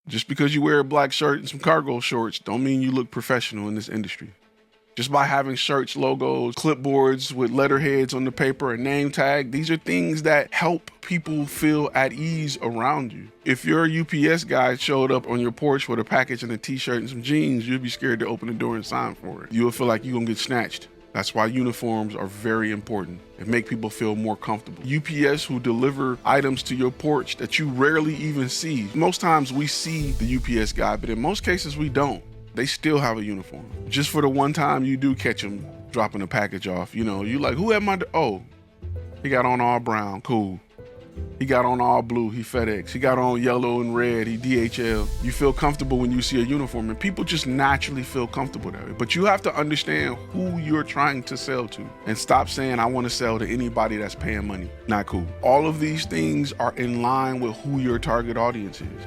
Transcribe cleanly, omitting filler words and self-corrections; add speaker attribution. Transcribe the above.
Speaker 1: Just because you wear a black shirt and some cargo shorts don't mean you look professional in this industry. Just by having shirts, logos, clipboards with letterheads on the paper, a name tag, these are things that help people feel at ease around you. If your UPS guy showed up on your porch with a package and a t-shirt and some jeans, you'd be scared to open the door and sign for it. You would feel like you're gonna get snatched. That's why uniforms are very important and make people feel more comfortable. UPS who deliver items to your porch that you rarely even see. Most times we see the UPS guy, but in most cases we don't. They still have a uniform. Just for the one time you do catch them dropping a package off, you know, you like, who am I? Oh, he got on all brown, cool. He got on all blue, he FedEx. He got on yellow and red, he DHL. You feel comfortable when you see a uniform, and people just naturally feel comfortable that way. But you have to understand who you're trying to sell to and stop saying, I want to sell to anybody that's paying money. Not cool. All of these things are in line with who your target audience is.